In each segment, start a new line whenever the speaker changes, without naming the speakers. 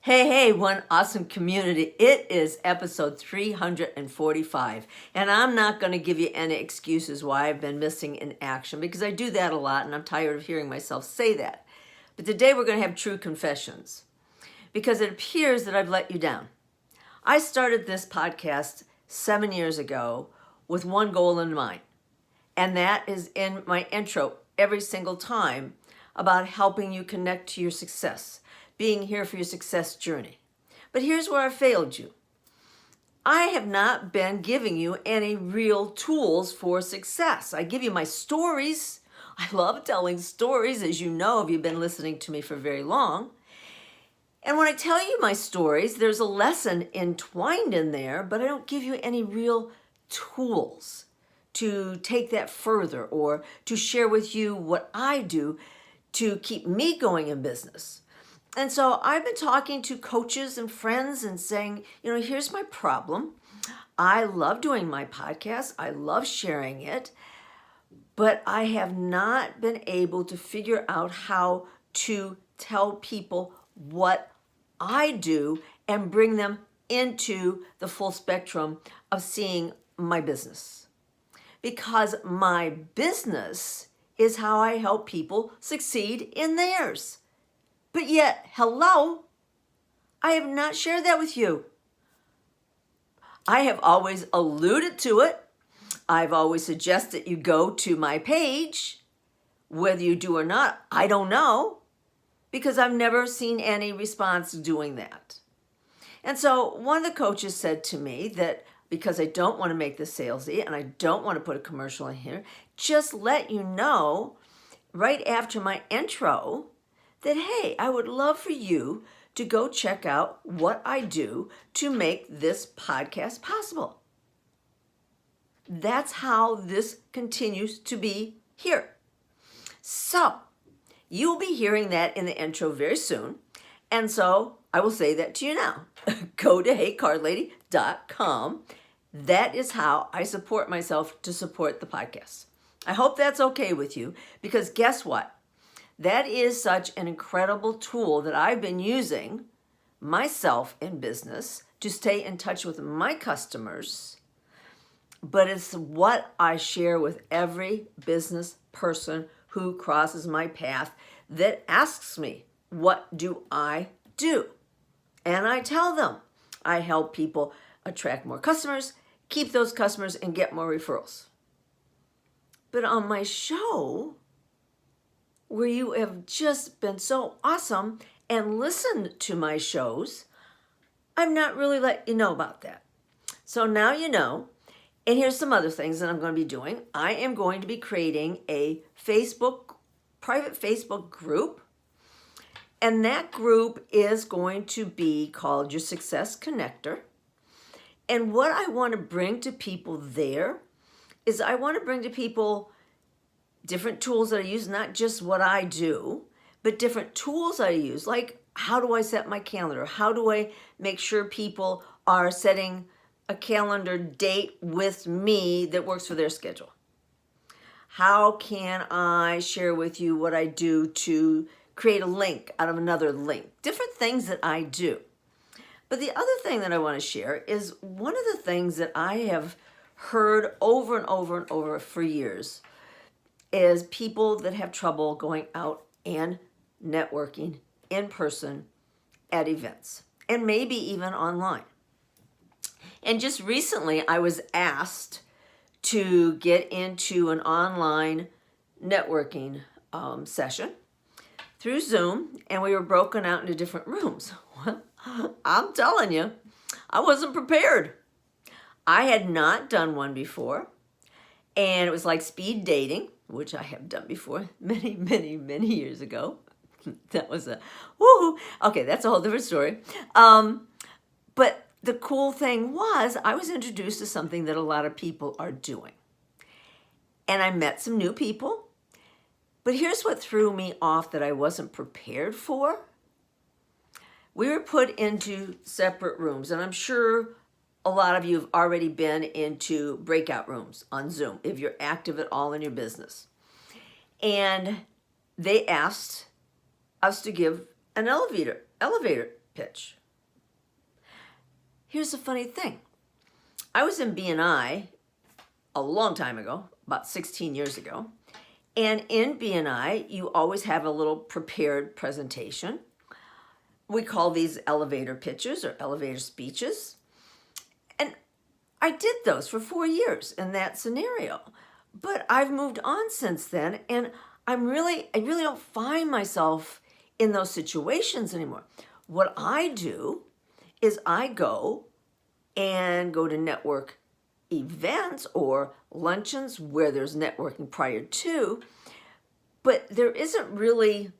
Hey, one awesome community. It is episode 345, and I'm not going to give you any excuses why I've been missing in action because I do that a lot and I'm tired of hearing myself say that. But today we're going to have true confessions because it appears that I've let you down. I started this podcast 7 years ago with one goal in mind, and that is in my intro every single time about helping you connect to your success, being here for your success journey. But here's where I failed you. I have not been giving you any real tools for success. I give you my stories. I love telling stories, as you know, if you've been listening to me for very long. And when I tell you my stories, there's a lesson entwined in there, but I don't give you any real tools to take that further or to share with you what I do to keep me going in business. And so I've been talking to coaches and friends and saying, here's my problem. I love doing my podcast. I love sharing it, but I have not been able to figure out how to tell people what I do and bring them into the full spectrum of seeing my business. Because my business is how I help people succeed in theirs. But yet, hello, I have not shared that with you. I have always alluded to it. I've always suggested you go to my page. Whether you do or not, I don't know, because I've never seen any response doing that. And so one of the coaches said to me that because I don't want to make this salesy and I don't want to put a commercial in here, just let you know right after my intro that, hey, I would love for you to go check out what I do to make this podcast possible. That's how this continues to be here. So you'll be hearing that in the intro very soon. And so I will say that to you now. Go to heycardlady.com. That is how I support myself to support the podcast. I hope that's okay with you because guess what? That is such an incredible tool that I've been using myself in business to stay in touch with my customers, but it's what I share with every business person who crosses my path that asks me, what do I do? And I tell them, I help people attract more customers, keep those customers, and get more referrals. But on my show, where you have just been so awesome and listened to my shows, I've not really let you know about that. So now you know. And here's some other things that I'm going to be doing. I am going to be creating a private Facebook group. And that group is going to be called Your Success Connector. And what I want to bring to people there is I want to bring to people different tools that I use, not just what I do, but different tools I use, like how do I set my calendar? How do I make sure people are setting a calendar date with me that works for their schedule? How can I share with you what I do to create a link out of another link? Different things that I do. But the other thing that I want to share is one of the things that I have heard over and over and over for years is people that have trouble going out and networking in person at events and maybe even online. And just recently I was asked to get into an online networking session through Zoom, and we were broken out into different rooms. Well, I'm telling you, I wasn't prepared. I had not done one before, and it was like speed dating, which I have done before many, many, many years ago. That was a woo. Okay, that's a whole different story. But the cool thing was I was introduced to something that a lot of people are doing. And I met some new people. But here's what threw me off that I wasn't prepared for. We were put into separate rooms, and I'm sure a lot of you have already been into breakout rooms on Zoom if you're active at all in your business. And they asked us to give an elevator pitch. Here's the funny thing. I was in B&I a long time ago, about 16 years ago. And in B&I, you always have a little prepared presentation. We call these elevator pitches or elevator speeches. And I did those for 4 years in that scenario. But I've moved on since then, and I really don't find myself in those situations anymore. What I do is I go to network events or luncheons where there's networking prior to, but there isn't really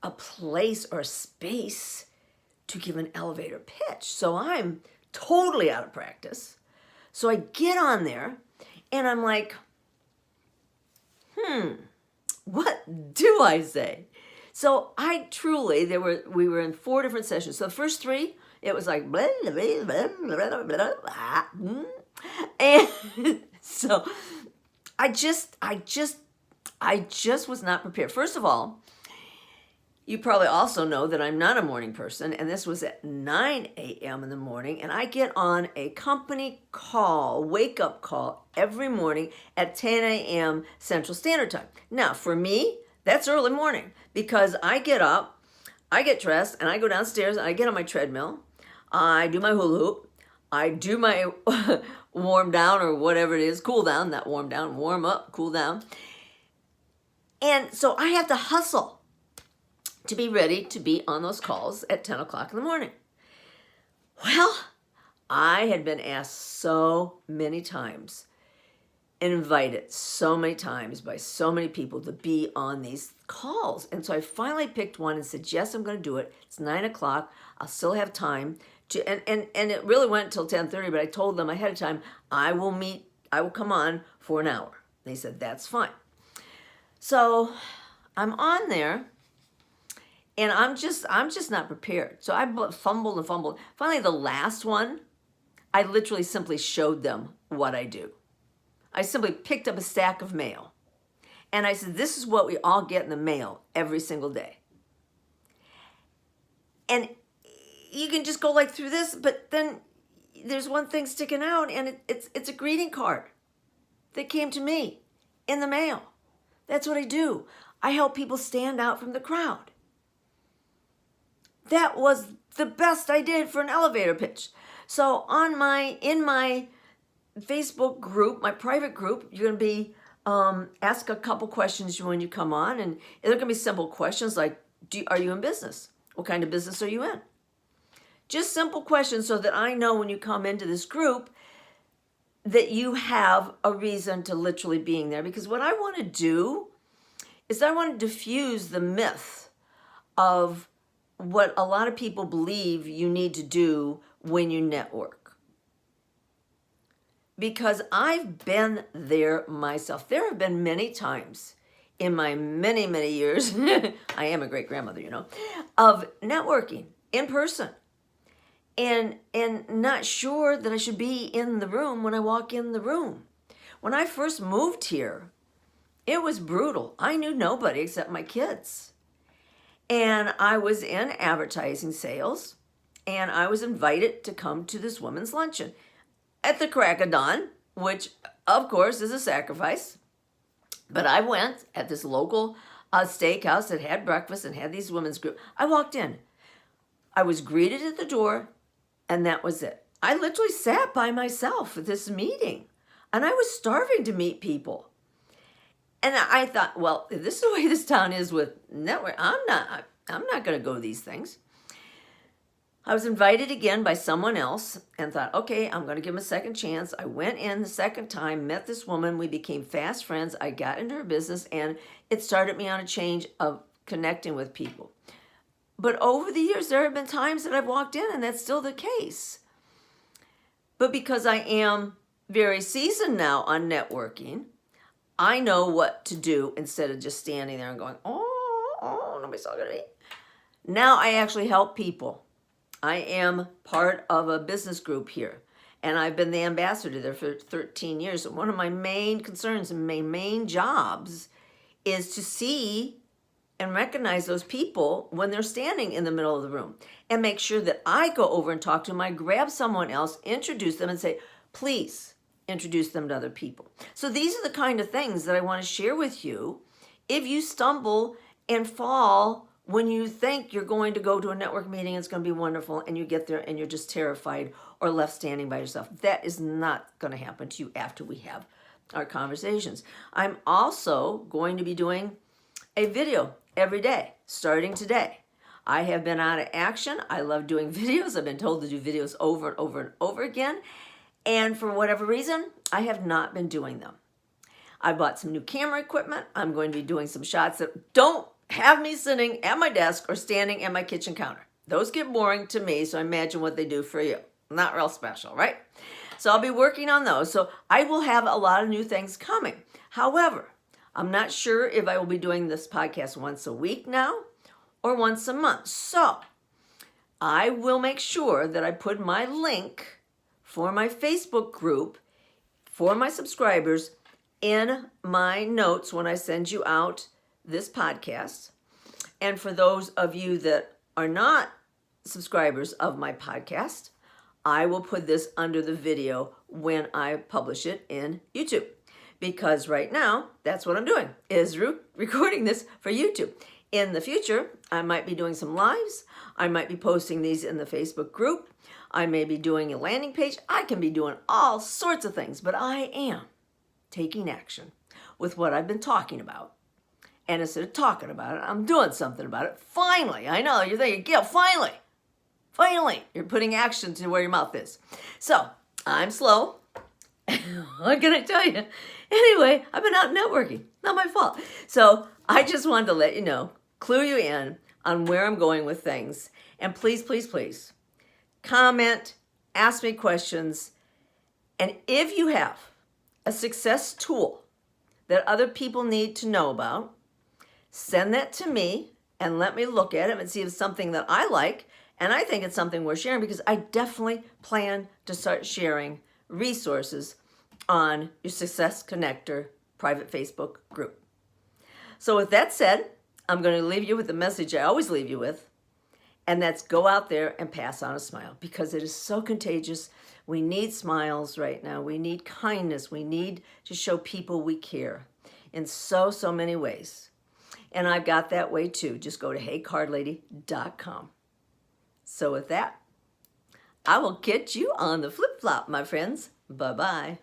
a place or a space to give an elevator pitch. So I'm totally out of practice. So I get on there and I'm like, what do I say? So we were in 4 different sessions. So the first 3, it was like, blah, blah, blah, blah, blah, blah. And so I just was not prepared. First of all, you probably also know that I'm not a morning person, and this was at 9 a.m. in the morning, and I get on a company call, wake-up call, every morning at 10 a.m. Central Standard Time. Now, for me, that's early morning, because I get up, I get dressed, and I go downstairs, and I get on my treadmill, I do my hula hoop, I do my warm down or whatever it is, cool down, not warm down, warm up, cool down. And so I have to hustle to be ready to be on those calls at 10 o'clock in the morning. Well, I had been asked so many times, invited so many times by so many people to be on these calls. And so I finally picked one and said, yes, I'm going to do it. It's 9 o'clock. I'll still have time to, and it really went until 10:30, but I told them ahead of time, I will come on for an hour. They said, that's fine. So I'm on there, and I'm just not prepared. So I fumbled and fumbled. Finally, the last one, I literally simply showed them what I do. I simply picked up a stack of mail, and I said, this is what we all get in the mail every single day. And you can just go like through this, but then there's one thing sticking out, and it's a greeting card that came to me in the mail. That's what I do. I help people stand out from the crowd. That was the best I did for an elevator pitch. So in my Facebook group, my private group, you're going to be ask a couple questions when you come on, and they're going to be simple questions like, are you in business? What kind of business are you in? Just simple questions so that I know when you come into this group that you have a reason to literally being there. Because what I want to do is I want to diffuse the myth of what a lot of people believe you need to do when you network. Because I've been there myself. There have been many times in my many, many years, I am a great grandmother, of networking in person. And not sure that I should be in the room when I walk in the room. When I first moved here, it was brutal. I knew nobody except my kids. And I was in advertising sales, and I was invited to come to this women's luncheon at the crack of dawn, which, of course, is a sacrifice. But I went at this local steakhouse that had breakfast and had these women's group. I walked in. I was greeted at the door, and that was it. I literally sat by myself at this meeting, and I was starving to meet people. And I thought, well, if this is the way this town is with network, I'm not going to go to these things. I was invited again by someone else and thought, okay, I'm going to give him a second chance. I went in the second time, met this woman. We became fast friends. I got into her business, and it started me on a change of connecting with people. But over the years, there have been times that I've walked in, and that's still the case. But because I am very seasoned now on networking, I know what to do instead of just standing there and going, oh, nobody's talking to me. Now I actually help people. I am part of a business group here, and I've been the ambassador there for 13 years. And one of my main concerns and my main jobs is to see and recognize those people when they're standing in the middle of the room and make sure that I go over and talk to them. I grab someone else, introduce them, and say, please introduce them to other people. So these are the kind of things that I want to share with you. If you stumble and fall when you think you're going to go to a network meeting, it's going to be wonderful, and you get there and you're just terrified or left standing by yourself, that is not going to happen to you after we have our conversations. I'm also going to be doing a video every day, starting today. I have been out of action. I love doing videos. I've been told to do videos over and over and over again. And for whatever reason, I have not been doing them. I bought some new camera equipment. I'm going to be doing some shots that don't have me sitting at my desk or standing at my kitchen counter. Those get boring to me, so imagine what they do for you. Not real special, right? So I'll be working on those. So I will have a lot of new things coming. However, I'm not sure if I will be doing this podcast once a week now or once a month. So I will make sure that I put my link for my Facebook group for my subscribers in my notes when I send you out this podcast. And for those of you that are not subscribers of my podcast, I will put this under the video when I publish it in YouTube. Because right now, that's what I'm doing, is recording this for YouTube. In the future, I might be doing some lives. I might be posting these in the Facebook group. I may be doing a landing page. I can be doing all sorts of things, but I am taking action with what I've been talking about. And instead of talking about it, I'm doing something about it. Finally, I know, you're thinking, Gail, finally, you're putting action to where your mouth is. So, I'm slow. What can I tell you? Anyway, I've been out networking. Not my fault. So I just wanted to let you know, clue you in on where I'm going with things. And please, please, please, comment, ask me questions. And if you have a success tool that other people need to know about, send that to me and let me look at it and see if it's something that I like. And I think it's something worth sharing because I definitely plan to start sharing resources on your Success Connector private Facebook group. So with that said, I'm going to leave you with the message I always leave you with, and that's go out there and pass on a smile because it is so contagious. We need smiles right now. We need kindness. We need to show people we care in so many ways. And I've got that way too. Just go to heycardlady.com. So with that, I will catch you on the flip-flop, my friends. Bye-bye.